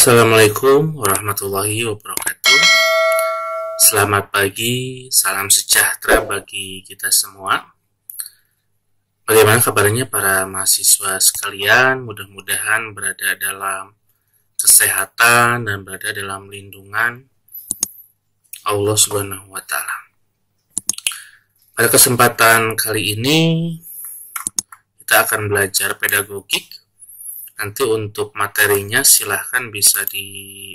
Assalamualaikum warahmatullahi wabarakatuh. Selamat pagi, salam sejahtera bagi kita semua. Bagaimana kabarnya para mahasiswa sekalian? Mudah-mudahan berada dalam kesehatan dan berada dalam lindungan Allah Subhanahu wa Ta'ala. Pada kesempatan kali ini kita akan belajar pedagogik. Nanti untuk materinya silahkan bisa dibaca,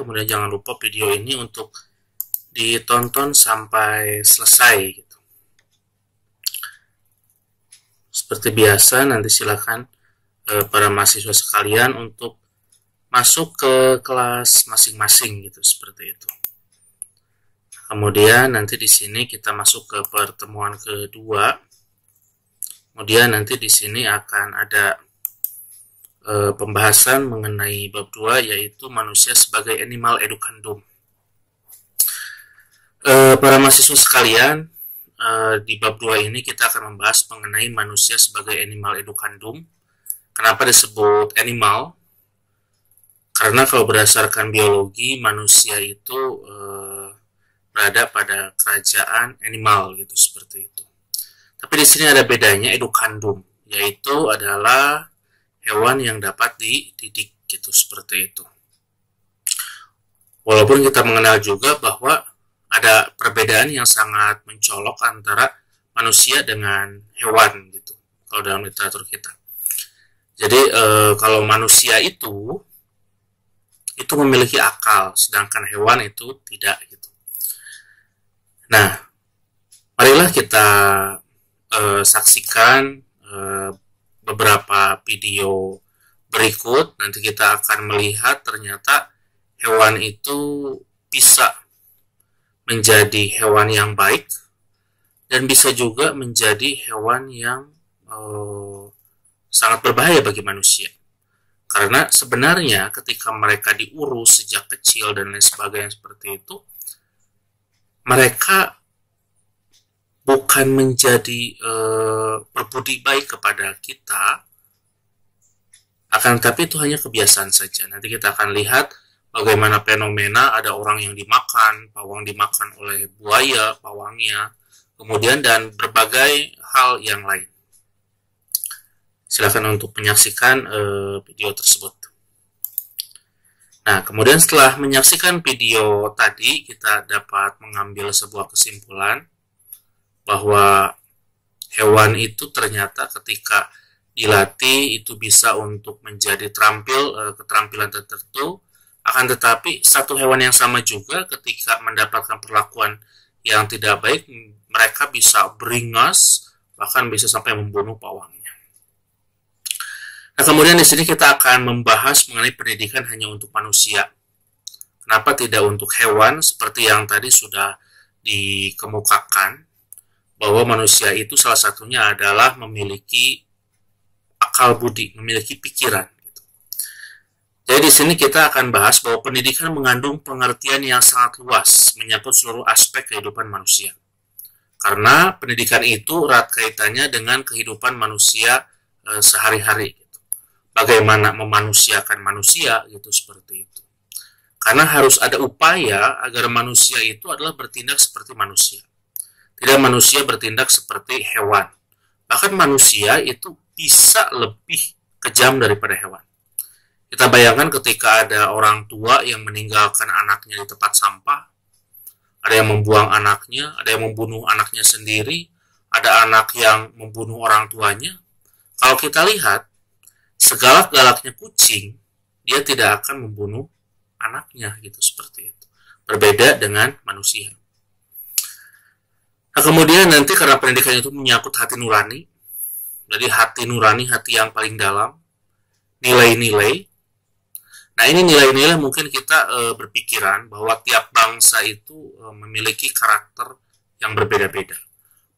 kemudian jangan lupa video ini untuk ditonton sampai selesai gitu. Seperti biasa nanti silahkan para mahasiswa sekalian untuk masuk ke kelas masing-masing gitu, seperti itu. Kemudian nanti di sini kita masuk ke pertemuan kedua. Kemudian nanti di sini akan ada pembahasan mengenai bab 2, yaitu manusia sebagai animal educandum. Para mahasiswa sekalian, di bab 2 ini kita akan membahas mengenai manusia sebagai animal educandum. Kenapa disebut animal? Karena kalau berdasarkan biologi, manusia itu berada pada kerajaan animal gitu, seperti itu. Tapi di sini ada bedanya educandum, yaitu adalah hewan yang dapat dididik gitu, seperti itu. Walaupun kita mengenal juga bahwa ada perbedaan yang sangat mencolok antara manusia dengan hewan gitu, kalau dalam literatur kita. Jadi kalau manusia itu memiliki akal, sedangkan hewan itu tidak gitu. Nah, marilah kita saksikan beberapa video berikut. Nanti kita akan melihat ternyata hewan itu bisa menjadi hewan yang baik dan bisa juga menjadi hewan yang sangat berbahaya bagi manusia. Karena sebenarnya ketika mereka diurus sejak kecil dan lain sebagainya seperti itu, mereka bukan menjadi berbudi baik kepada kita, akan tetapi itu hanya kebiasaan saja. Nanti kita akan lihat bagaimana fenomena ada orang yang dimakan, pawang dimakan oleh buaya, pawangnya, kemudian dan berbagai hal yang lain. Silakan untuk menyaksikan video tersebut. Nah, kemudian setelah menyaksikan video tadi, kita dapat mengambil sebuah kesimpulan bahwa hewan itu ternyata ketika dilatih itu bisa untuk menjadi keterampilan tertentu, akan tetapi satu hewan yang sama juga ketika mendapatkan perlakuan yang tidak baik, mereka bisa beringas, bahkan bisa sampai membunuh pawangnya. Nah, kemudian di sini kita akan membahas mengenai pendidikan hanya untuk manusia. Kenapa tidak untuk hewan, seperti yang tadi sudah dikemukakan, bahwa manusia itu salah satunya adalah memiliki akal budi, memiliki pikiran. Gitu. Jadi di sini kita akan bahas bahwa pendidikan mengandung pengertian yang sangat luas, menyangkut seluruh aspek kehidupan manusia. Karena pendidikan itu erat kaitannya dengan kehidupan manusia sehari-hari. Gitu. Bagaimana memanusiakan manusia, gitu, seperti itu. Karena harus ada upaya agar manusia itu adalah bertindak seperti manusia. Tidak manusia bertindak seperti hewan. Bahkan manusia itu bisa lebih kejam daripada hewan. Kita bayangkan ketika ada orang tua yang meninggalkan anaknya di tempat sampah, ada yang membuang anaknya, ada yang membunuh anaknya sendiri, ada anak yang membunuh orang tuanya. Kalau kita lihat, segalak-galaknya kucing, dia tidak akan membunuh anaknya gitu, seperti itu. Berbeda dengan manusia. Nah, kemudian nanti karena pendidikan itu menyangkut hati nurani, jadi hati nurani, hati yang paling dalam, nilai-nilai. Nah, ini nilai-nilai mungkin kita berpikiran bahwa tiap bangsa itu memiliki karakter yang berbeda-beda,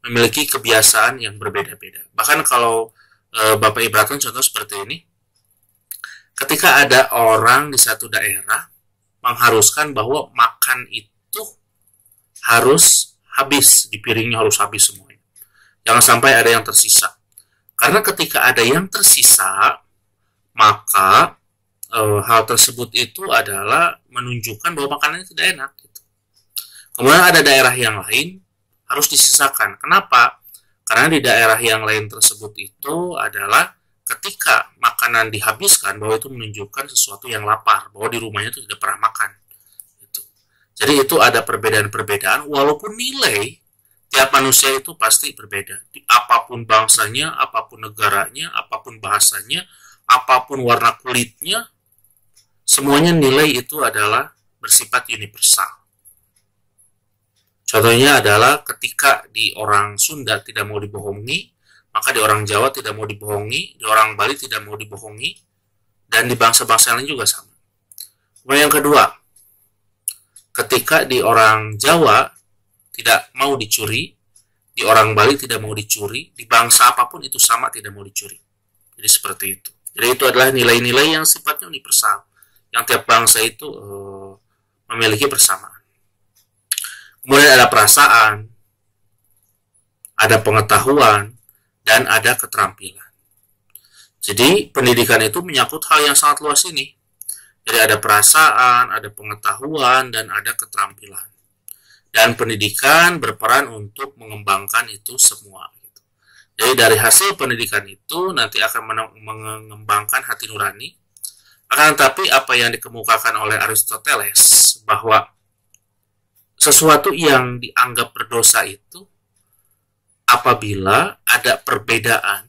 memiliki kebiasaan yang berbeda-beda. Bahkan kalau Bapak ibaratkan contoh seperti ini, ketika ada orang di satu daerah mengharuskan bahwa makan itu harus habis, di piringnya harus habis semuanya. Jangan sampai ada yang tersisa. Karena ketika ada yang tersisa, maka hal tersebut itu adalah menunjukkan bahwa makanannya tidak enak gitu. Kemudian ada daerah yang lain harus disisakan. Kenapa? Karena di daerah yang lain tersebut itu adalah ketika makanan dihabiskan, bahwa itu menunjukkan sesuatu yang lapar, bahwa di rumahnya itu tidak pernah makan gitu. Jadi itu ada perbedaan-perbedaan, walaupun nilai tiap manusia itu pasti berbeda. Apapun bangsanya, apapun negaranya, apapun bahasanya, apapun warna kulitnya, semuanya nilai itu adalah bersifat universal. Contohnya adalah ketika di orang Sunda tidak mau dibohongi, maka di orang Jawa tidak mau dibohongi, di orang Bali tidak mau dibohongi, dan di bangsa-bangsa lain juga sama. Kemudian yang kedua, ketika di orang Jawa tidak mau dicuri, di orang Bali tidak mau dicuri, di bangsa apapun itu sama tidak mau dicuri. Jadi seperti itu. Jadi itu adalah nilai-nilai yang sifatnya universal, yang tiap bangsa itu memiliki persamaan. Kemudian ada perasaan, ada pengetahuan, dan ada keterampilan. Jadi pendidikan itu menyangkut hal yang sangat luas ini. Jadi ada perasaan, ada pengetahuan, dan ada keterampilan. Dan pendidikan berperan untuk mengembangkan itu semua. Jadi dari hasil pendidikan itu nanti akan mengembangkan hati nurani. Akan tetapi apa yang dikemukakan oleh Aristoteles bahwa sesuatu yang dianggap berdosa itu apabila ada perbedaan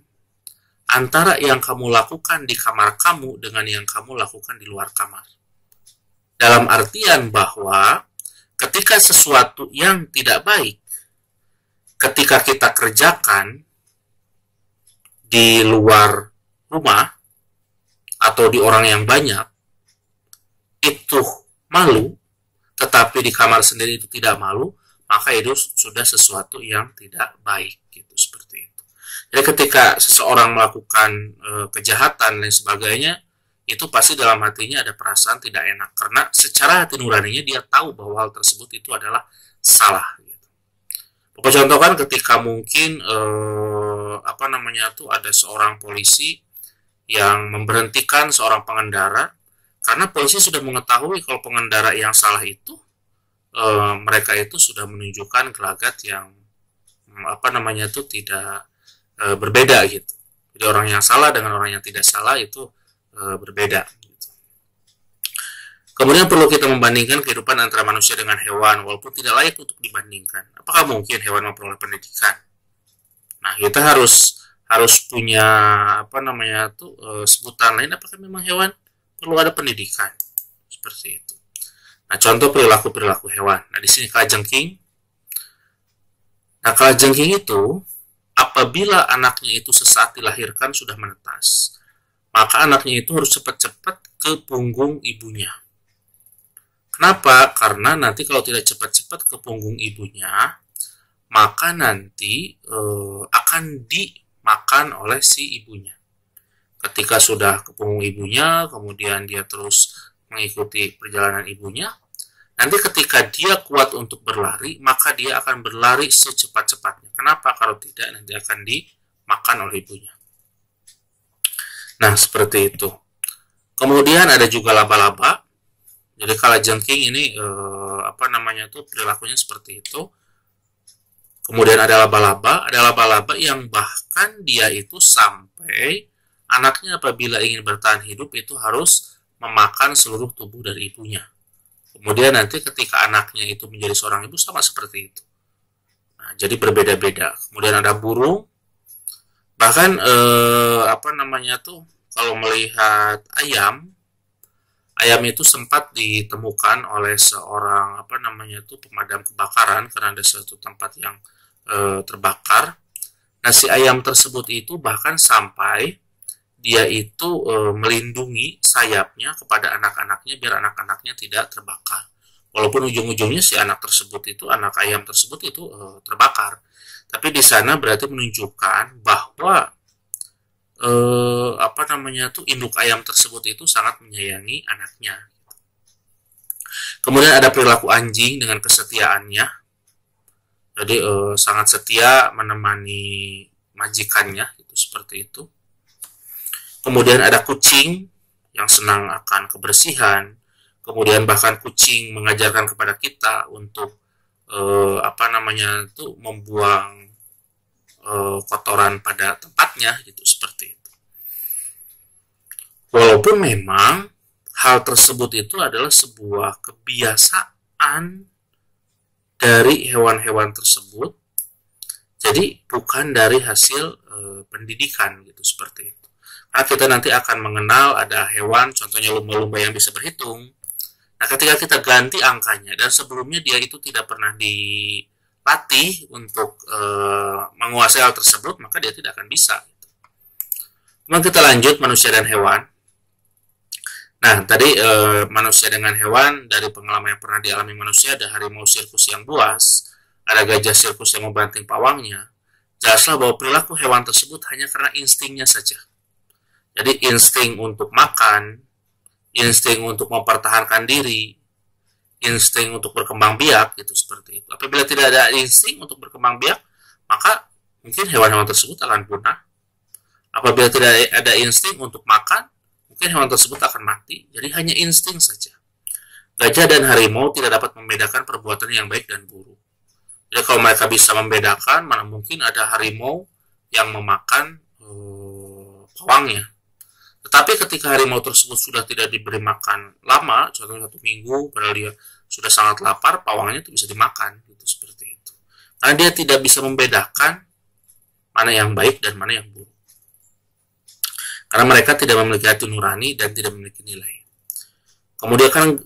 antara yang kamu lakukan di kamar kamu dengan yang kamu lakukan di luar kamar. Dalam artian bahwa ketika sesuatu yang tidak baik, ketika kita kerjakan di luar rumah atau di orang yang banyak, itu malu, tetapi di kamar sendiri itu tidak malu, maka itu sudah sesuatu yang tidak baik gitu, seperti itu. Jadi ketika seseorang melakukan kejahatan dan sebagainya, itu pasti dalam hatinya ada perasaan tidak enak, karena secara hati nuraninya dia tahu bahwa hal tersebut itu adalah salah gitu. Pokok contoh kan ketika mungkin ada seorang polisi yang memberhentikan seorang pengendara, karena polisi sudah mengetahui kalau pengendara yang salah itu mereka itu sudah menunjukkan gelagat yang tidak berbeda gitu. Jadi orang yang salah dengan orang yang tidak salah itu berbeda gitu. Kemudian perlu kita membandingkan kehidupan antara manusia dengan hewan, walaupun tidak layak untuk dibandingkan. Apakah mungkin hewan memperoleh pendidikan? Nah, kita harus punya sebutan lain. Apakah memang hewan perlu ada pendidikan? Seperti itu. Nah, contoh perilaku hewan. Nah, di sini kalajengking. Nah, kalajengking itu apabila anaknya itu sesaat dilahirkan sudah menetas, maka anaknya itu harus cepat-cepat ke punggung ibunya. Kenapa? Karena nanti kalau tidak cepat-cepat ke punggung ibunya, maka nanti akan dimakan oleh si ibunya. Ketika sudah ke punggung ibunya, kemudian dia terus mengikuti perjalanan ibunya, nanti ketika dia kuat untuk berlari, maka dia akan berlari secepat-cepatnya. Kenapa? Kalau tidak, nanti akan dimakan oleh ibunya. Nah, seperti itu. Kemudian ada juga laba-laba. Jadi kalajengking ini perilakunya seperti itu. Kemudian ada laba-laba yang bahkan dia itu sampai anaknya apabila ingin bertahan hidup itu harus memakan seluruh tubuh dari ibunya. Kemudian nanti ketika anaknya itu menjadi seorang ibu sama seperti itu. Nah, jadi berbeda-beda. Kemudian ada burung. Bahkan kalau melihat ayam itu sempat ditemukan oleh seorang pemadam kebakaran karena ada suatu tempat yang terbakar. Nah, si ayam tersebut itu bahkan sampai dia itu melindungi sayapnya kepada anak-anaknya biar anak-anaknya tidak terbakar. Walaupun ujung-ujungnya si anak ayam tersebut itu terbakar. Tapi di sana berarti menunjukkan bahwa induk ayam tersebut itu sangat menyayangi anaknya. Kemudian ada perilaku anjing dengan kesetiaannya. Jadi sangat setia menemani majikannya, itu seperti itu. Kemudian ada kucing yang senang akan kebersihan. Kemudian bahkan kucing mengajarkan kepada kita untuk membuang kotoran pada tempatnya gitu, seperti itu. Walaupun memang hal tersebut itu adalah sebuah kebiasaan dari hewan-hewan tersebut, jadi bukan dari hasil pendidikan gitu, seperti itu. Karena kita nanti akan mengenal ada hewan, contohnya lumba-lumba yang bisa berhitung. Nah, ketika kita ganti angkanya dan sebelumnya dia itu tidak pernah dilatih untuk menguasai hal tersebut, maka dia tidak akan bisa. Kemudian kita lanjut manusia dan hewan. Nah, tadi manusia dengan hewan, dari pengalaman yang pernah dialami manusia, ada harimau sirkus yang buas, ada gajah sirkus yang membanting pawangnya. Jelaslah bahwa perilaku hewan tersebut hanya karena instingnya saja. Jadi insting untuk makan, insting untuk mempertahankan diri, insting untuk berkembang biak, gitu, seperti itu. Apabila tidak ada insting untuk berkembang biak, maka mungkin hewan-hewan tersebut akan punah. Apabila tidak ada insting untuk makan, mungkin hewan tersebut akan mati. Jadi hanya insting saja. Gajah dan harimau tidak dapat membedakan perbuatan yang baik dan buruk. Jadi kalau mereka bisa membedakan, mana mungkin ada harimau yang memakan pawangnya. Tetapi ketika harimau tersebut sudah tidak diberi makan lama, contohnya 1 minggu, padahal dia sudah sangat lapar, pawangnya itu bisa dimakan, gitu, seperti itu. Karena dia tidak bisa membedakan mana yang baik dan mana yang buruk. Karena mereka tidak memiliki hati nurani dan tidak memiliki nilai.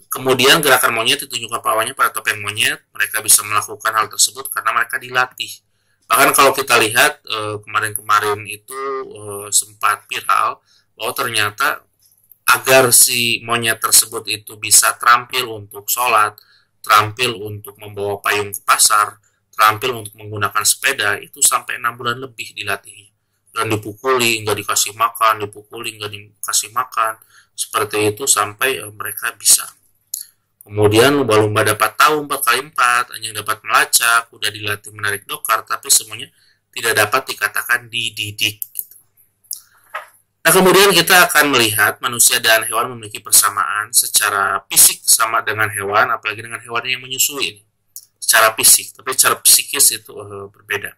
Kemudian gerakan monyet ditunjukkan pawangnya pada topeng monyet. Mereka bisa melakukan hal tersebut karena mereka dilatih. Bahkan kalau kita lihat kemarin-kemarin itu sempat viral, bahwa ternyata agar si monyet tersebut itu bisa terampil untuk sholat, terampil untuk membawa payung ke pasar, terampil untuk menggunakan sepeda, itu sampai 6 bulan lebih dilatih. Dan dipukuli, nggak dikasih makan, dipukuli, nggak dikasih makan, seperti itu sampai mereka bisa. Kemudian lumba-lumba dapat tahu 4x4, anjing dapat melacak, udah dilatih menarik dokar, tapi semuanya tidak dapat dikatakan dididik. Nah, kemudian kita akan melihat manusia dan hewan memiliki persamaan secara fisik sama dengan hewan, apalagi dengan hewan yang menyusui ini. Secara fisik, tapi secara psikis itu berbeda.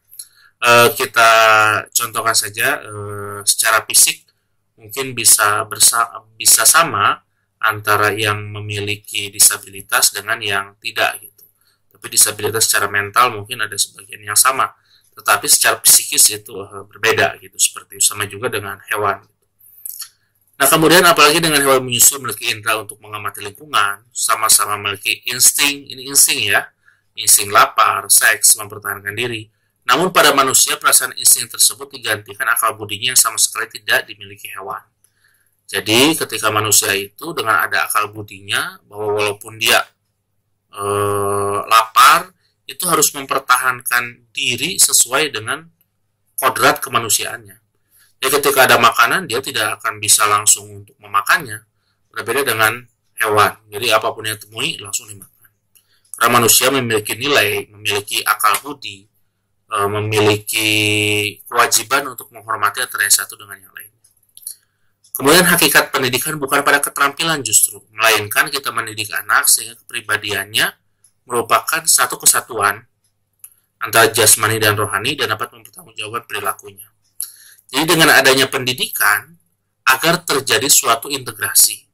Kita contohkan saja, secara fisik mungkin bisa sama antara yang memiliki disabilitas dengan yang tidak gitu. Tapi disabilitas secara mental mungkin ada sebagian yang sama, tetapi secara psikis itu berbeda gitu. Seperti sama juga dengan hewan. Nah, kemudian apalagi dengan hewan menyusui memiliki indera untuk mengamati lingkungan, sama-sama memiliki insting, ini insting ya, insting lapar, seks, mempertahankan diri. Namun pada manusia perasaan insting tersebut digantikan akal budinya yang sama sekali tidak dimiliki hewan. Jadi ketika manusia itu dengan ada akal budinya, bahwa walaupun dia lapar, itu harus mempertahankan diri sesuai dengan kodrat kemanusiaannya. Jadi ketika ada makanan, dia tidak akan bisa langsung untuk memakannya. Berbeda dengan hewan. Jadi apapun yang temui, langsung dimakan. Karena manusia memiliki nilai, memiliki akal budi, memiliki kewajiban untuk menghormati antara yang satu dengan yang lain. Kemudian hakikat pendidikan bukan pada keterampilan justru, melainkan kita mendidik anak sehingga kepribadiannya merupakan satu kesatuan antara jasmani dan rohani dan dapat mempertanggungjawabkan perilakunya. Jadi dengan adanya pendidikan, agar terjadi suatu integrasi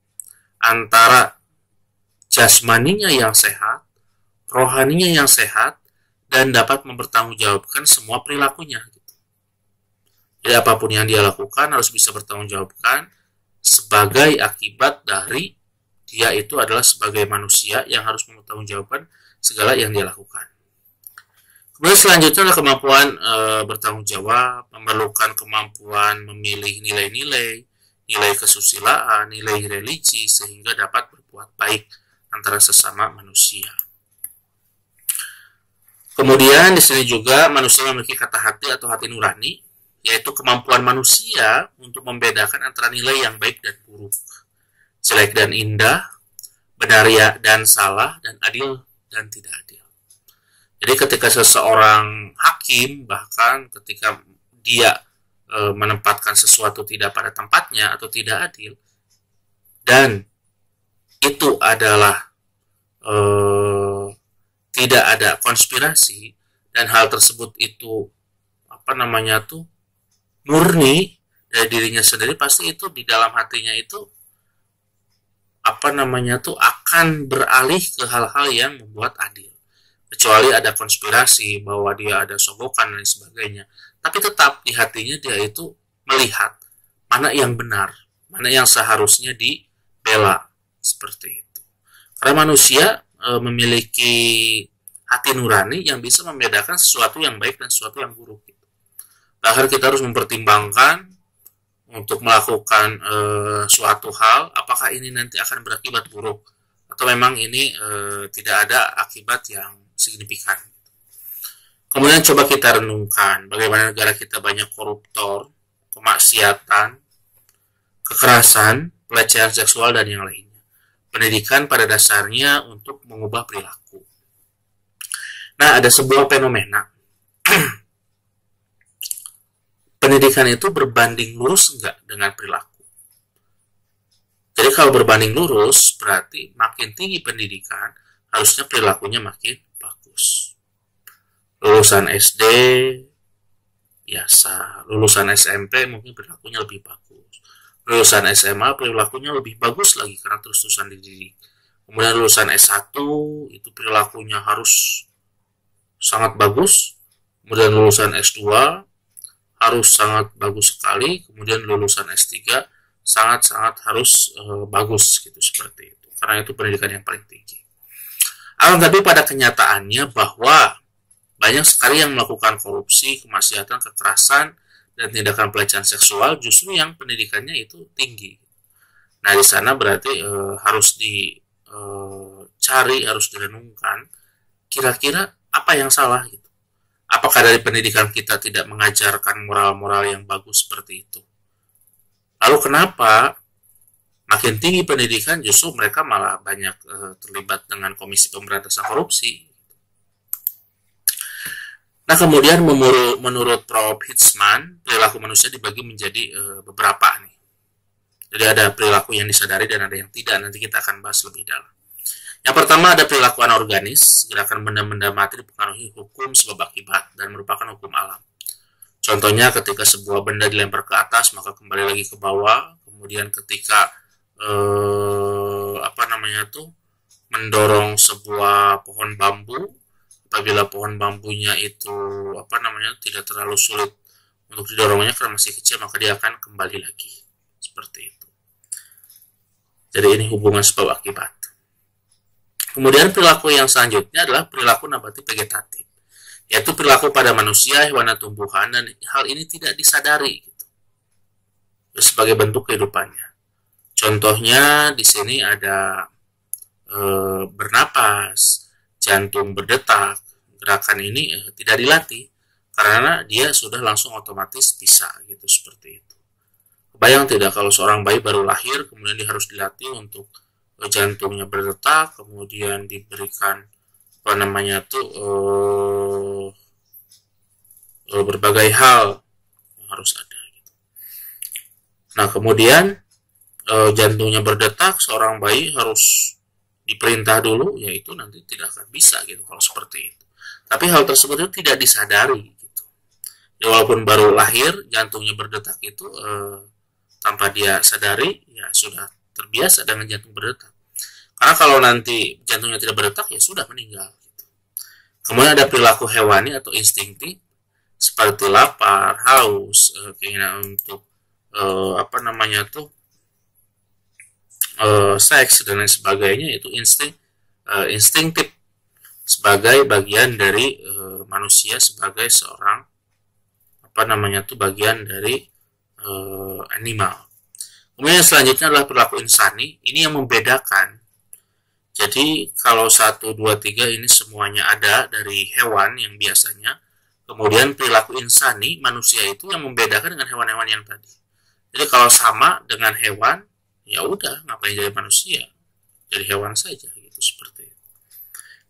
antara jasmaninya yang sehat, rohaninya yang sehat, dan dapat mempertanggungjawabkan semua perilakunya. Jadi apapun yang dia lakukan harus bisa bertanggungjawabkan sebagai akibat dari dia itu adalah sebagai manusia yang harus mempertanggungjawabkan segala yang dia lakukan. Kemudian selanjutnya adalah kemampuan bertanggung jawab, memerlukan kemampuan memilih nilai-nilai, nilai kesusilaan, nilai religi, sehingga dapat berbuat baik antara sesama manusia. Kemudian di sini juga manusia memiliki kata hati atau hati nurani, yaitu kemampuan manusia untuk membedakan antara nilai yang baik dan buruk, jelek dan indah, benar dan salah, dan adil dan tidak adil. Jadi ketika seseorang hakim, bahkan ketika dia menempatkan sesuatu tidak pada tempatnya atau tidak adil, dan itu adalah tidak ada konspirasi, dan hal tersebut itu murni dari dirinya sendiri, pasti itu di dalam hatinya itu akan beralih ke hal-hal yang membuat adil. Kecuali ada konspirasi bahwa dia ada sogokan dan sebagainya, tapi tetap di hatinya dia itu melihat mana yang benar, mana yang seharusnya dibela, seperti itu. Karena manusia memiliki hati nurani yang bisa membedakan sesuatu yang baik dan sesuatu yang buruk. Bahkan kita harus mempertimbangkan untuk melakukan suatu hal, apakah ini nanti akan berakibat buruk atau memang ini tidak ada akibat yang signifikan. Kemudian coba kita renungkan bagaimana negara kita banyak koruptor, kemaksiatan, kekerasan, pelecehan seksual, dan yang lainnya. Pendidikan pada dasarnya untuk mengubah perilaku. Nah, ada sebuah fenomena. Pendidikan itu berbanding lurus enggak dengan perilaku. Jadi kalau berbanding lurus, berarti makin tinggi pendidikan, harusnya perilakunya makin bagus. Lulusan SD biasa, lulusan SMP mungkin perilakunya lebih bagus. Lulusan SMA perilakunya lebih bagus lagi karena terus-terusan dididik. Kemudian lulusan S1 itu perilakunya harus sangat bagus. Kemudian lulusan S2 harus sangat bagus sekali. Kemudian lulusan S3 sangat-sangat harus bagus gitu, seperti itu. Karena itu pendidikan yang paling tinggi. Tapi pada kenyataannya bahwa banyak sekali yang melakukan korupsi, kemaksiatan, kekerasan, dan tindakan pelecehan seksual justru yang pendidikannya itu tinggi. Nah, di sana berarti harus dicari, harus direnungkan kira-kira apa yang salah gitu. Apakah dari pendidikan kita tidak mengajarkan moral-moral yang bagus seperti itu? Lalu kenapa makin tinggi pendidikan justru mereka malah banyak terlibat dengan Komisi Pemberantasan Korupsi? Nah, kemudian menurut Prof. Hitzman, perilaku manusia dibagi menjadi beberapa nih. Jadi ada perilaku yang disadari dan ada yang tidak. Nanti kita akan bahas lebih dalam. Yang pertama ada perilaku anorganis, gerakan benda-benda mati dipengaruhi hukum sebab akibat dan merupakan hukum alam. Contohnya ketika sebuah benda dilempar ke atas maka kembali lagi ke bawah. Kemudian ketika mendorong sebuah pohon bambu, apabila pohon bambunya itu tidak terlalu sulit untuk didorongnya karena masih kecil, maka dia akan kembali lagi, seperti itu. Jadi ini hubungan sebab akibat. Kemudian perilaku yang selanjutnya adalah perilaku nabati vegetatif, yaitu perilaku pada manusia, hewan, dan tumbuhan, dan hal ini tidak disadari gitu, sebagai bentuk kehidupannya. Contohnya di sini ada bernapas, jantung berdetak. Gerakan ini tidak dilatih karena dia sudah langsung otomatis bisa gitu, seperti itu. Kebayang tidak kalau seorang bayi baru lahir kemudian dia harus dilatih untuk jantungnya berdetak, kemudian diberikan berbagai hal yang harus ada gitu. Nah, kemudian jantungnya berdetak, seorang bayi harus diperintah dulu, yaitu nanti tidak akan bisa gitu kalau seperti itu. Tapi hal tersebut itu tidak disadari gitu. Ya, walaupun baru lahir jantungnya berdetak itu tanpa dia sadari, ya sudah terbiasa dengan jantung berdetak. Karena kalau nanti jantungnya tidak berdetak, ya sudah meninggal gitu. Kemudian ada perilaku hewani atau instinktif seperti lapar, haus, keinginan untuk seks dan lain sebagainya. Itu instinktif sebagai bagian dari manusia, sebagai seorang bagian dari animal. Kemudian selanjutnya adalah perilaku insani. Ini yang membedakan. Jadi kalau 1, 2, 3 ini semuanya ada dari hewan yang biasanya. Kemudian perilaku insani manusia itu yang membedakan dengan hewan-hewan yang tadi. Jadi kalau sama dengan hewan, ya udah, ngapain jadi manusia, jadi hewan saja gitu, seperti itu.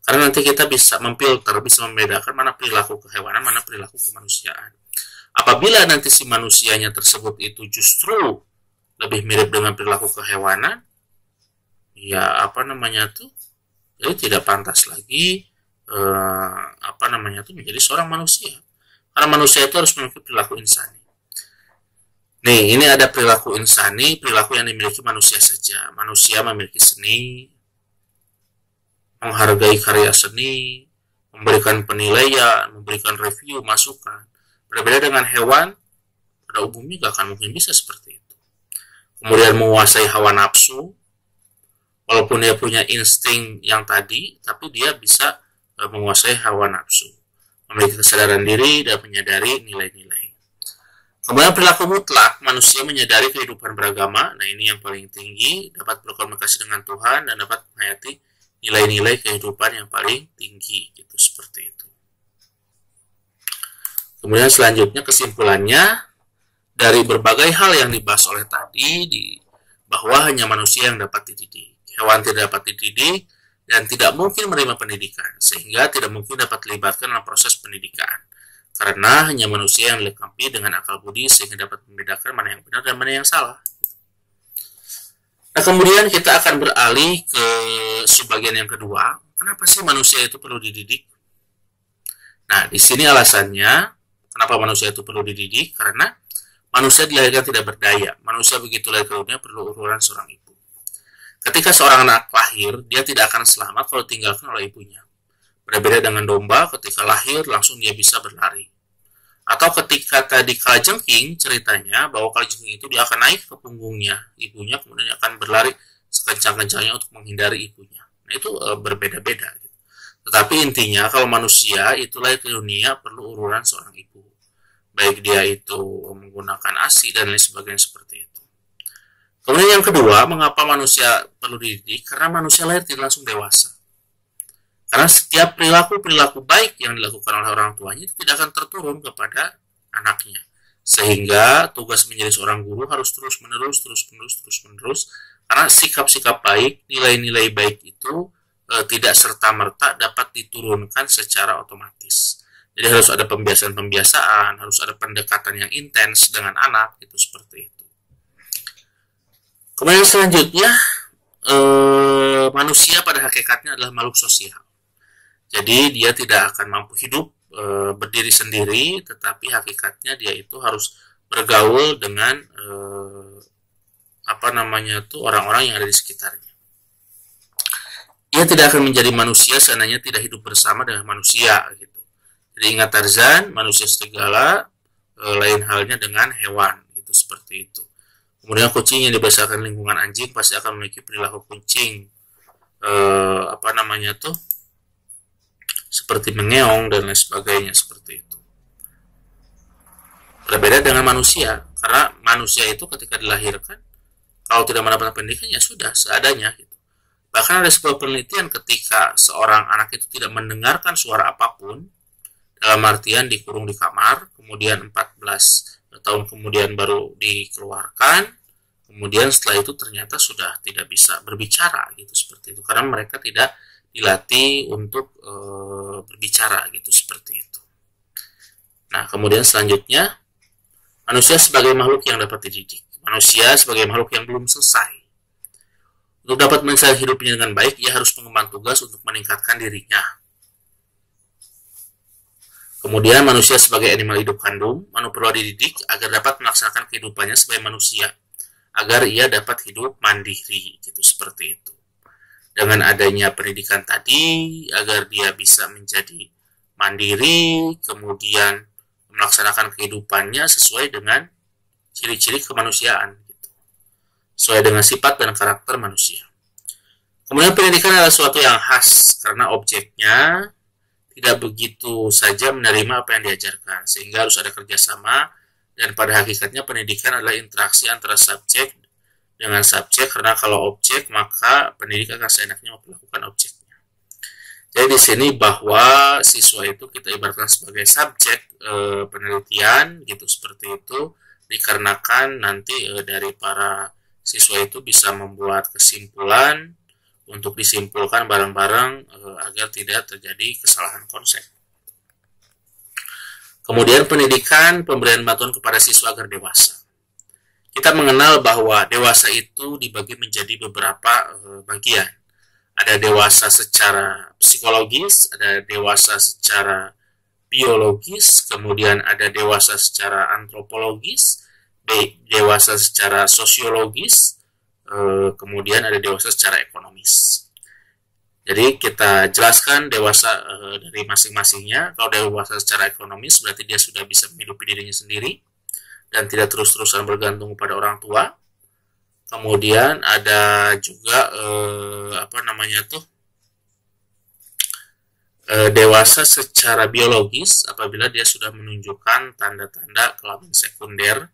Karena nanti kita bisa memfilter, bisa membedakan mana perilaku kehewanan, mana perilaku kemanusiaan. Apabila nanti si manusianya tersebut itu justru lebih mirip dengan perilaku kehewanan, ya jadi tidak pantas lagi menjadi seorang manusia. Karena manusia itu harus memiliki perilaku insani. Nih, ini ada perilaku insani, perilaku yang dimiliki manusia saja. Manusia memiliki seni, menghargai karya seni, memberikan penilaian, memberikan review, masukan. Berbeda dengan hewan, pada umumnya gak akan mungkin bisa seperti itu. Kemudian menguasai hawa nafsu, walaupun dia punya insting yang tadi, tapi dia bisa menguasai hawa nafsu, memiliki kesadaran diri dan menyadari nilai-nilai. Kemudian perilaku mutlak, manusia menyadari kehidupan beragama. Nah, ini yang paling tinggi, dapat berkomunikasi dengan Tuhan dan dapat menghayati nilai-nilai kehidupan yang paling tinggi, gitu, seperti itu. Kemudian selanjutnya kesimpulannya, dari berbagai hal yang dibahas oleh tadi, bahwa hanya manusia yang dapat dididik. Hewan tidak dapat dididik dan tidak mungkin menerima pendidikan, sehingga tidak mungkin dapat dilibatkan dalam proses pendidikan. Karena hanya manusia yang dilengkapi dengan akal budi sehingga dapat membedakan mana yang benar dan mana yang salah. Nah, kemudian kita akan beralih ke subbagian yang kedua. Kenapa sih manusia itu perlu dididik? Nah, di sini alasannya kenapa manusia itu perlu dididik, karena manusia dilahirkan tidak berdaya. Manusia begitu lahir ke dunia perlu urunan seorang ibu. Ketika seorang anak lahir, dia tidak akan selamat kalau ditinggalkan oleh ibunya. Berbeda dengan domba, ketika lahir langsung dia bisa berlari. Atau ketika tadi kalajengking, ceritanya bahwa kalajengking itu dia akan naik ke punggungnya ibunya, kemudian akan berlari sekencang-kencangnya untuk menghindari ibunya. Nah, itu berbeda-beda. Tetapi intinya kalau manusia itu lahir ke dunia perlu urunan seorang ibu. Baik dia itu menggunakan ASI dan lain sebagainya seperti itu. Kemudian yang kedua, mengapa manusia perlu dididik? Karena manusia lahir tidak langsung dewasa. Karena setiap perilaku-perilaku baik yang dilakukan oleh orang tuanya itu tidak akan terturun kepada anaknya. Sehingga tugas menjadi seorang guru harus terus-menerus. Karena sikap-sikap baik, nilai-nilai baik itu tidak serta-merta dapat diturunkan secara otomatis. Jadi harus ada pembiasaan-pembiasaan, harus ada pendekatan yang intens dengan anak, itu seperti itu. Kemudian selanjutnya, manusia pada hakikatnya adalah makhluk sosial. Jadi dia tidak akan mampu hidup berdiri sendiri, tetapi hakikatnya dia itu harus bergaul dengan orang-orang yang ada di sekitarnya. Ia tidak akan menjadi manusia seandainya tidak hidup bersama dengan manusia, gitu. Jadi ingat Tarzan, manusia serigala, lain halnya dengan hewan, gitu, seperti itu. Kemudian kucing yang dibesarkan lingkungan anjing pasti akan memiliki perilaku kucing, seperti mengeong dan lain sebagainya, seperti itu. Berbeda dengan manusia, karena manusia itu ketika dilahirkan, kalau tidak mendapatkan pendidikan ya sudah seadanya, gitu. Bahkan ada sebuah penelitian ketika seorang anak itu tidak mendengarkan suara apapun, dalam artian dikurung di kamar, kemudian 14 tahun kemudian baru dikeluarkan, kemudian setelah itu ternyata sudah tidak bisa berbicara, gitu, seperti itu, karena mereka tidak dilatih untuk berbicara, gitu, seperti itu. Nah, kemudian selanjutnya, manusia sebagai makhluk yang dapat dididik. Manusia sebagai makhluk yang belum selesai. Untuk dapat menyelesaikan hidupnya dengan baik, ia harus mengemban tugas untuk meningkatkan dirinya. Kemudian manusia sebagai animal hidup kandung, perlu dididik agar dapat melaksanakan kehidupannya sebagai manusia, agar ia dapat hidup mandiri, gitu, seperti itu. Dengan adanya pendidikan tadi, agar dia bisa menjadi mandiri, kemudian melaksanakan kehidupannya sesuai dengan ciri-ciri kemanusiaan, gitu. Sesuai dengan sifat dan karakter manusia. Kemudian pendidikan adalah sesuatu yang khas, karena objeknya tidak begitu saja menerima apa yang diajarkan, sehingga harus ada kerjasama, dan pada hakikatnya pendidikan adalah interaksi antara subjek dengan subjek, karena kalau objek maka pendidik akan seenaknya melakukan objeknya. Jadi di sini bahwa siswa itu kita ibaratkan sebagai subjek penelitian, gitu, seperti itu, dikarenakan nanti dari para siswa itu bisa membuat kesimpulan untuk disimpulkan bareng-bareng agar tidak terjadi kesalahan konsep. Kemudian pendidikan, pemberian bantuan kepada siswa agar dewasa. Kita mengenal bahwa dewasa itu dibagi menjadi beberapa bagian. Ada dewasa secara psikologis, ada dewasa secara biologis, kemudian ada dewasa secara antropologis, dewasa secara sosiologis, kemudian ada dewasa secara ekonomis. Jadi kita jelaskan dewasa dari masing-masingnya. Kalau dewasa secara ekonomis berarti dia sudah bisa menghidupi dirinya sendiri dan tidak terus-terusan bergantung pada orang tua. Kemudian ada juga dewasa secara biologis apabila dia sudah menunjukkan tanda-tanda kelamin sekunder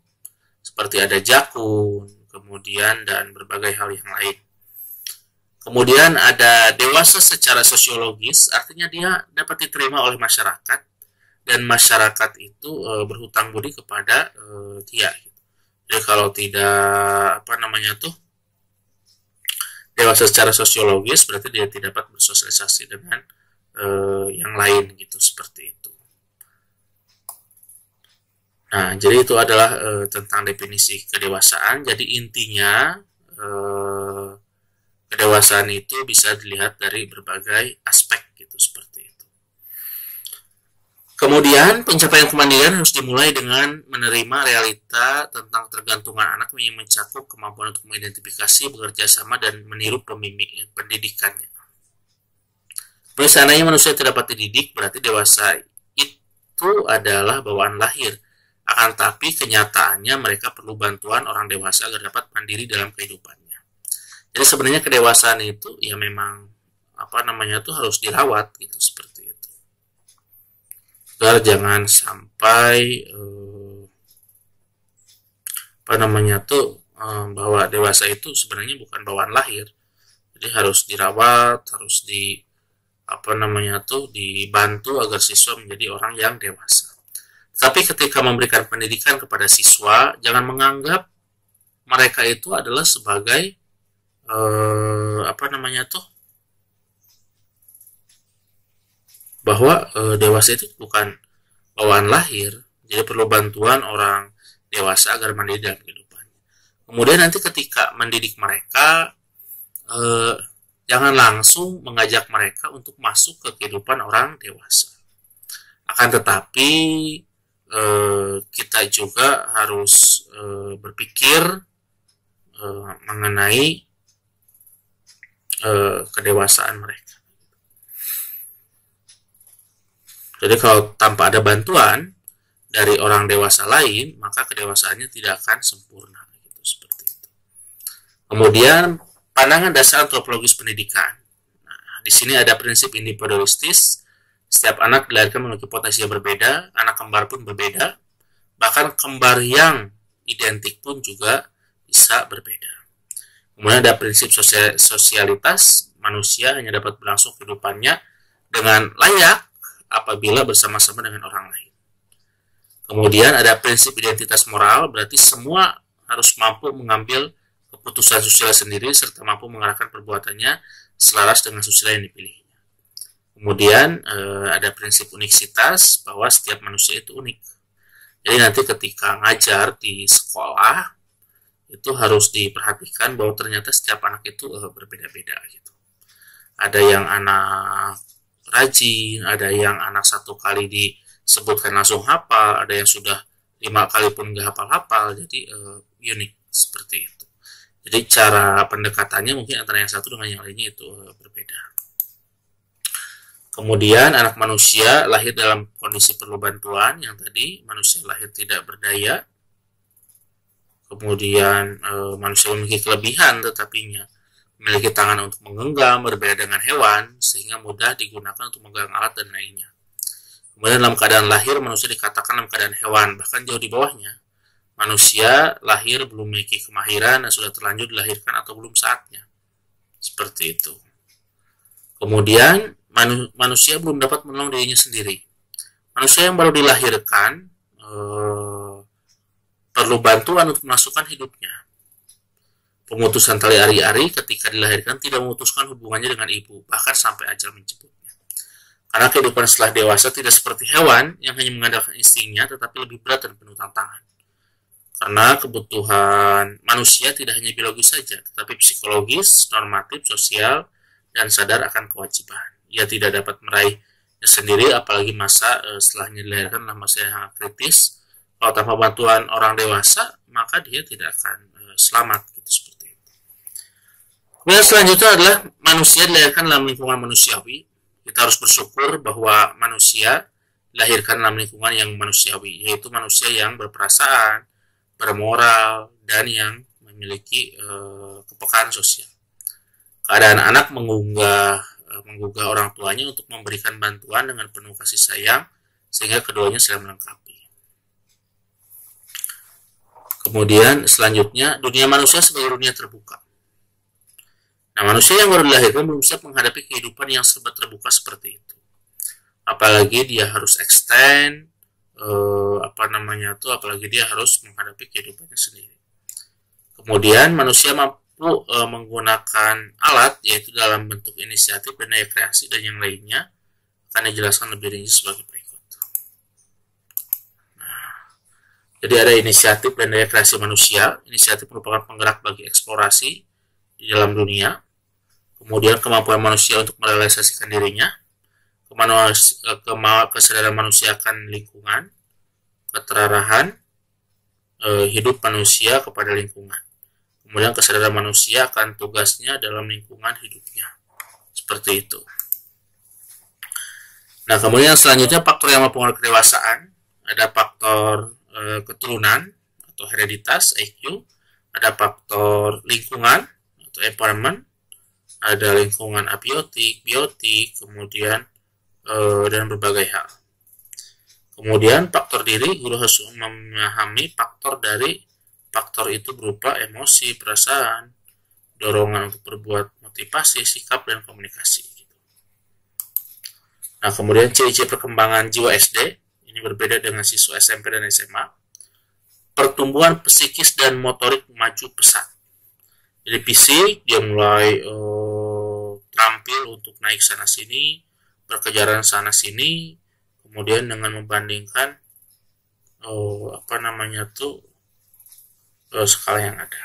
seperti ada jakun, kemudian dan berbagai hal yang lain. Kemudian ada dewasa secara sosiologis, artinya dia dapat diterima oleh masyarakat dan masyarakat itu berhutang budi kepada dia. Jadi kalau tidak dewasa secara sosiologis berarti dia tidak dapat bersosialisasi dengan yang lain gitu, seperti itu. Nah, jadi itu adalah tentang definisi kedewasaan. Jadi intinya kedewasaan itu bisa dilihat dari berbagai aspek gitu, seperti itu. Kemudian pencapaian kemandirian harus dimulai dengan menerima realita tentang ketergantungan anak yang mencakup kemampuan untuk mengidentifikasi, bekerja sama, dan meniru pembimbing pendidikannya. Seandainya manusia tidak dapat dididik, berarti dewasa itu adalah bawaan lahir. Akan tapi kenyataannya mereka perlu bantuan orang dewasa agar dapat mandiri dalam kehidupannya. Jadi sebenarnya kedewasaan itu ya memang harus dirawat gitu, seperti itu. Agar jangan sampai bahwa dewasa itu sebenarnya bukan bawaan lahir. Jadi harus dirawat, harus dibantu agar siswa menjadi orang yang dewasa. Tapi ketika memberikan pendidikan kepada siswa, jangan menganggap mereka itu adalah sebagai bahwa dewasa itu bukan bawaan lahir, jadi perlu bantuan orang dewasa agar mandiri dalam kehidupannya. Kemudian nanti ketika mendidik mereka, jangan langsung mengajak mereka untuk masuk ke kehidupan orang dewasa. Akan tetapi kita juga harus berpikir mengenai kedewasaan mereka. Jadi kalau tanpa ada bantuan dari orang dewasa lain, maka kedewasaannya tidak akan sempurna gitu, seperti itu. Kemudian pandangan dasar antropologis pendidikan. Nah, di sini ada prinsip individualistis. Setiap anak dilahirkan memiliki potensi yang berbeda, anak kembar pun berbeda, bahkan kembar yang identik pun juga bisa berbeda. Kemudian ada prinsip sosialitas, manusia hanya dapat berlangsung kehidupannya dengan layak apabila bersama-sama dengan orang lain. Kemudian ada prinsip identitas moral, berarti semua harus mampu mengambil keputusan sosial sendiri serta mampu mengarahkan perbuatannya selaras dengan sosial yang dipilihnya. Kemudian ada prinsip uniksitas, bahwa setiap manusia itu unik. Jadi nanti ketika ngajar di sekolah, itu harus diperhatikan bahwa ternyata setiap anak itu berbeda-beda gitu. Ada yang anak rajin, ada yang anak satu kali disebutkan langsung hafal, ada yang sudah 5 kali pun nggak hafal-hafal, jadi unik seperti itu. Jadi cara pendekatannya mungkin antara yang satu dengan yang lainnya itu berbeda. Kemudian anak manusia lahir dalam kondisi perlu bantuan, yang tadi manusia lahir tidak berdaya. Kemudian manusia memiliki kelebihan tetapinya memiliki tangan untuk menggenggam, berbeda dengan hewan sehingga mudah digunakan untuk memegang alat dan lainnya. Kemudian dalam keadaan lahir manusia dikatakan dalam keadaan hewan, bahkan jauh di bawahnya. Manusia lahir belum memiliki kemahiran dan sudah terlanjur dilahirkan atau belum saatnya. Seperti itu. Kemudian manusia belum dapat menolong dirinya sendiri. Manusia yang baru dilahirkan perlu bantuan untuk memasukkan hidupnya. Pemutusan tali ari-ari ketika dilahirkan tidak memutuskan hubungannya dengan ibu, bahkan sampai ajal menjemputnya. Karena kehidupan setelah dewasa tidak seperti hewan yang hanya mengandalkan instingnya, tetapi lebih berat dan penuh tantangan. Karena kebutuhan manusia tidak hanya biologis saja, tetapi psikologis, normatif, sosial, dan sadar akan kewajiban. Ia tidak dapat meraihnya sendiri, apalagi masa setelahnya dilahirkan adalah masa yang sangat kritis. Kalau tanpa bantuan orang dewasa, maka dia tidak akan selamat. Gitu, seperti itu. Kemudian selanjutnya adalah manusia dilahirkan dalam lingkungan manusiawi. Kita harus bersyukur bahwa manusia dilahirkan dalam lingkungan yang manusiawi, yaitu manusia yang berperasaan, bermoral, dan yang memiliki kepekaan sosial. Keadaan anak menggugah orang tuanya untuk memberikan bantuan dengan penuh kasih sayang, sehingga keduanya saling melengkapi. Kemudian selanjutnya, dunia manusia sebagai dunia terbuka. Nah, manusia yang baru dilahirkan belum siap menghadapi kehidupan yang serba terbuka seperti itu. Apalagi dia harus extend, apalagi dia harus menghadapi kehidupannya sendiri. Kemudian manusia mampu menggunakan alat, yaitu dalam bentuk inisiatif dan daya kreasi dan yang lainnya, akan dijelaskan lebih rinci sebagai berikut. Jadi ada inisiatif dan daya kreasi manusia. Inisiatif merupakan penggerak bagi eksplorasi di dalam dunia. Kemudian kemampuan manusia untuk merealisasikan dirinya. Kesadaran manusia akan lingkungan. Keterarahan hidup manusia kepada lingkungan. Kemudian kesadaran manusia akan tugasnya dalam lingkungan hidupnya. Seperti itu. Nah, kemudian selanjutnya faktor yang mempengaruhi kedewasaan. Ada faktor keturunan atau hereditas IQ, ada faktor lingkungan atau environment, ada lingkungan abiotik, biotik, kemudian dan berbagai hal. Kemudian faktor diri, guru harus memahami faktor dari faktor itu berupa emosi, perasaan, dorongan untuk berbuat, motivasi, sikap, dan komunikasi. Nah, kemudian ciri-ciri perkembangan jiwa SD. Ini berbeda dengan siswa SMP dan SMA. Pertumbuhan psikis dan motorik maju pesat. Jadi fisik dia mulai terampil untuk naik sana sini, berkejaran sana sini, kemudian dengan membandingkan skala yang ada.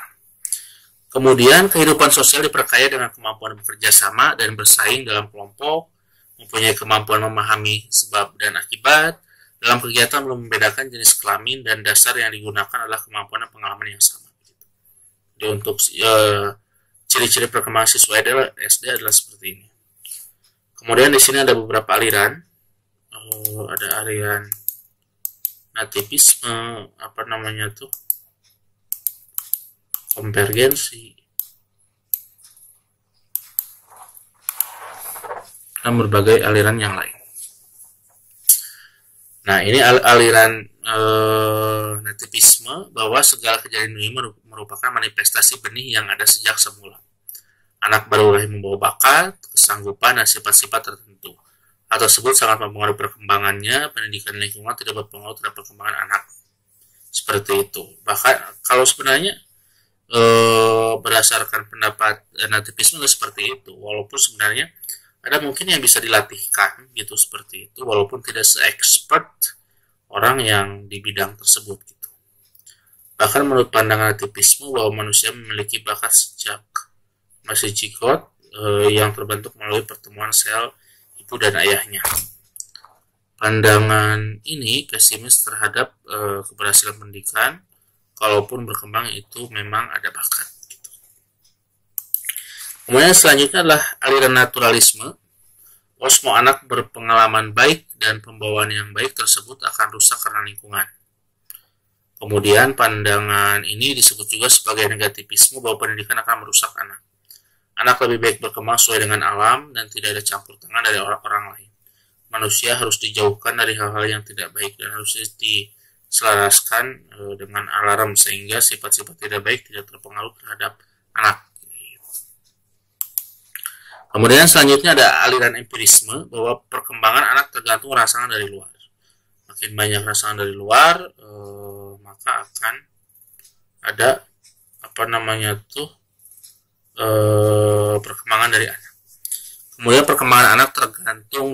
Kemudian kehidupan sosial diperkaya dengan kemampuan bekerja sama dan bersaing dalam kelompok, mempunyai kemampuan memahami sebab dan akibat. Dalam kegiatan belum membedakan jenis kelamin dan dasar yang digunakan adalah kemampuan dan pengalaman yang sama. Jadi untuk ciri-ciri perkembangan siswa SD adalah seperti ini. Kemudian di sini ada beberapa aliran. Ada aliran nativisme, konvergensi, dan berbagai aliran yang lain. Nah, ini aliran nativisme bahwa segala kejadian dunia merupakan manifestasi benih yang ada sejak semula. Anak baru lahir membawa bakat, kesanggupan, dan sifat-sifat tertentu. Hal tersebut sangat mempengaruhi perkembangannya. Pendidikan lingkungan tidak berpengaruh terhadap perkembangan anak. Seperti itu. Bahkan kalau sebenarnya berdasarkan pendapat nativisme seperti itu, walaupun sebenarnya ada mungkin yang bisa dilatihkan gitu, seperti itu, walaupun tidak se-expert orang yang di bidang tersebut gitu. Bahkan menurut pandangan nativisme bahwa manusia memiliki bakat sejak masih zigot yang terbentuk melalui pertemuan sel ibu dan ayahnya. Pandangan ini pesimis terhadap keberhasilan pendidikan, kalaupun berkembang itu memang ada bakat. Kemudian selanjutnya adalah aliran naturalisme. Bahwa semua anak berpengalaman baik dan pembawaan yang baik tersebut akan rusak karena lingkungan. Kemudian pandangan ini disebut juga sebagai negativisme bahwa pendidikan akan merusak anak. Anak lebih baik berkembang sesuai dengan alam dan tidak ada campur tangan dari orang lain. Manusia harus dijauhkan dari hal-hal yang tidak baik dan harus diselaraskan dengan alarm sehingga sifat-sifat tidak baik tidak terpengaruh terhadap anak. Kemudian selanjutnya ada aliran empirisme bahwa perkembangan anak tergantung rangsangan dari luar. Makin banyak rangsangan dari luar, maka akan ada perkembangan dari anak. Kemudian perkembangan anak tergantung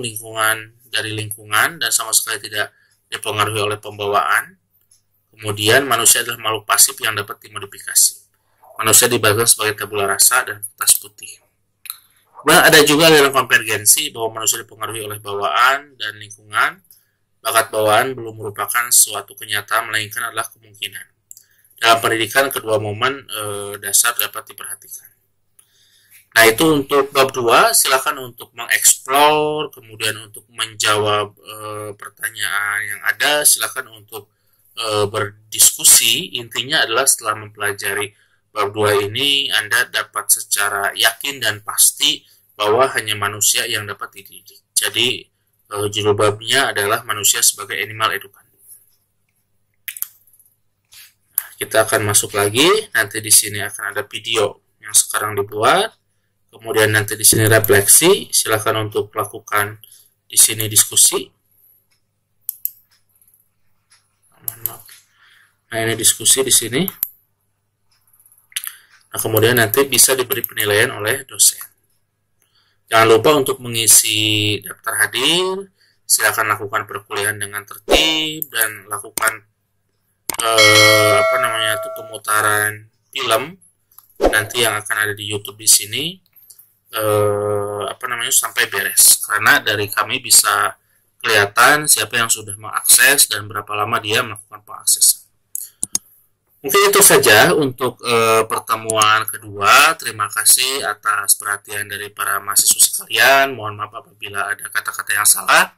dari lingkungan dan sama sekali tidak dipengaruhi oleh pembawaan. Kemudian manusia adalah makhluk pasif yang dapat dimodifikasi. Manusia dibayangkan sebagai tabula rasa dan kertas putih. Kemudian ada juga dalam konvergensi bahwa manusia dipengaruhi oleh bawaan dan lingkungan. Bakat bawaan belum merupakan suatu kenyataan, melainkan adalah kemungkinan. Dalam pendidikan, kedua momen dasar dapat diperhatikan. Nah, itu untuk bab 2. Silakan untuk mengeksplor, kemudian untuk menjawab pertanyaan yang ada. Silakan untuk berdiskusi. Intinya adalah setelah mempelajari bab 2 ini, Anda dapat secara yakin dan pasti bahwa hanya manusia yang dapat dididik. Jadi, judul babnya adalah manusia sebagai animal educandum. Kita akan masuk lagi. Nanti di sini akan ada video yang sekarang dibuat. Kemudian nanti di sini refleksi. Silakan untuk lakukan di sini diskusi. Nah, ini diskusi di sini. Nah, kemudian nanti bisa diberi penilaian oleh dosen. Jangan lupa untuk mengisi daftar hadir. Silakan lakukan perkuliahan dengan tertib dan lakukan pemutaran film nanti yang akan ada di YouTube di sini sampai beres. Karena dari kami bisa kelihatan siapa yang sudah mengakses dan berapa lama dia melakukan pengaksesan. Mungkin itu saja untuk pertemuan kedua. Terima kasih atas perhatian dari para mahasiswa sekalian. Mohon maaf apabila ada kata-kata yang salah.